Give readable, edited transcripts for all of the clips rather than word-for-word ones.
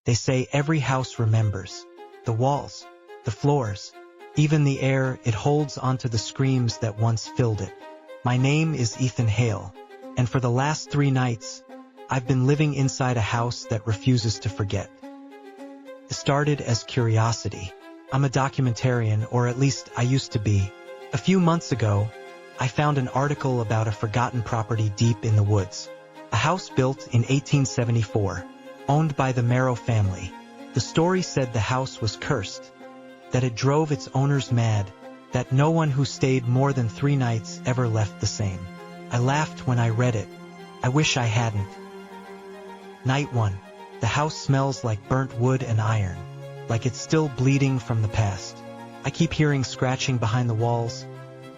They say every house remembers. The walls, the floors, even the air, it holds onto the screams that once filled it. My name is Ethan Hale, and for the last 3 nights, I've been living inside a house that refuses to forget. It started as curiosity. I'm a documentarian, or at least I used to be. A few months ago, I found an article about a forgotten property deep in the woods. A house built in 1874, owned by the Merrow family. The story said the house was cursed, that it drove its owners mad, that no one who stayed more than 3 nights ever left the same. I laughed when I read it. I wish I hadn't. Night 1. The house smells like burnt wood and iron, like it's still bleeding from the past. I keep hearing scratching behind the walls,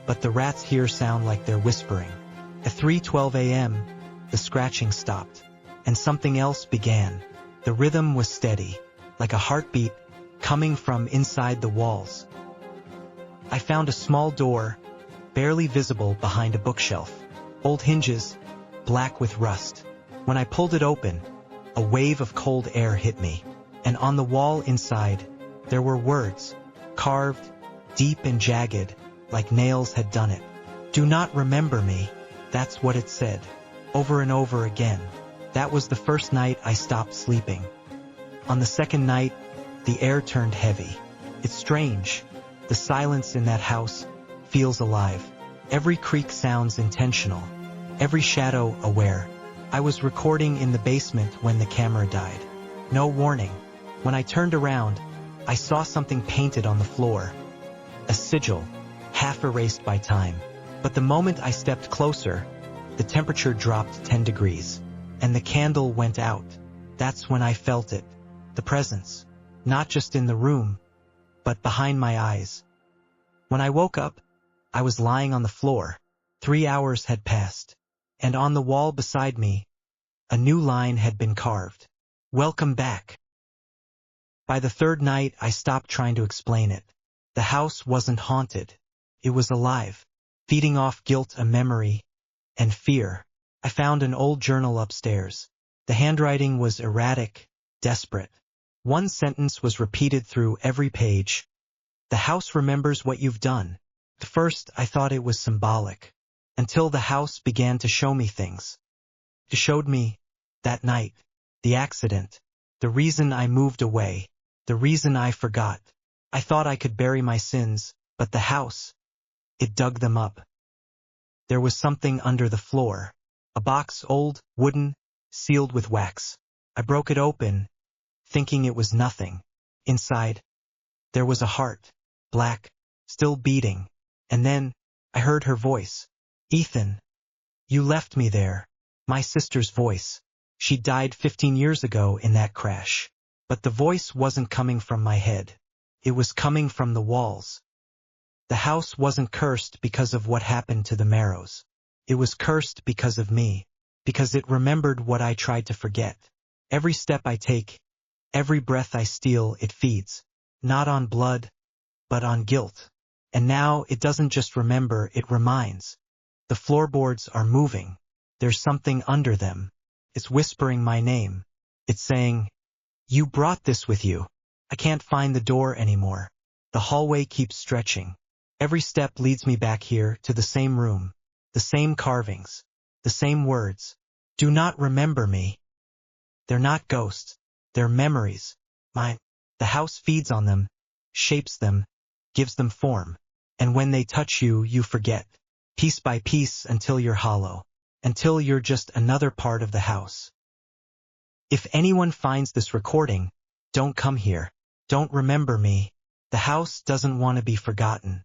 but the rats here sound like they're whispering. At 3:12 a.m., the scratching stopped, and something else began. The rhythm was steady, like a heartbeat, coming from inside the walls. I found a small door, barely visible behind a bookshelf. Old hinges, black with rust. When I pulled it open, a wave of cold air hit me, and on the wall inside, there were words, carved, deep and jagged, like nails had done it. "Do not remember me," that's what it said, over and over again. That was the first night I stopped sleeping. On the second night, the air turned heavy. It's strange. The silence in that house feels alive. Every creak sounds intentional. Every shadow aware. I was recording in the basement when the camera died. No warning. When I turned around, I saw something painted on the floor. A sigil, half erased by time. But the moment I stepped closer, the temperature dropped 10 degrees, and the candle went out. That's when I felt it. The presence. Not just in the room, but behind my eyes. When I woke up, I was lying on the floor. 3 hours had passed, and on the wall beside me, a new line had been carved. "Welcome back." By the third night, I stopped trying to explain it. The house wasn't haunted. It was alive, feeding off guilt, a memory, and fear. I found an old journal upstairs. The handwriting was erratic, desperate. One sentence was repeated through every page. "The house remembers what you've done." At first, I thought it was symbolic, until the house began to show me things. It showed me that night, the accident, the reason I moved away, the reason I forgot. I thought I could bury my sins, but the house, it dug them up. There was something under the floor, a box, old, wooden, sealed with wax. I broke it open, thinking it was nothing. Inside, there was a heart, black, still beating, and then I heard her voice. "Ethan, you left me there." My sister's voice. She died 15 years ago in that crash. But the voice wasn't coming from my head. It was coming from the walls. The house wasn't cursed because of what happened to the Merrows. It was cursed because of me, because it remembered what I tried to forget. Every step I take, every breath I steal, it feeds, not on blood, but on guilt. And now it doesn't just remember, it reminds. The floorboards are moving. There's something under them. It's whispering my name. It's saying, "You brought this with you." I can't find the door anymore. The hallway keeps stretching. Every step leads me back here to the same room, the same carvings, the same words. "Do not remember me." They're not ghosts. They're memories. Mine. The house feeds on them, shapes them, gives them form. And when they touch you, you forget. Piece by piece until you're hollow. Until you're just another part of the house. If anyone finds this recording, don't come here. Don't remember me. The house doesn't want to be forgotten.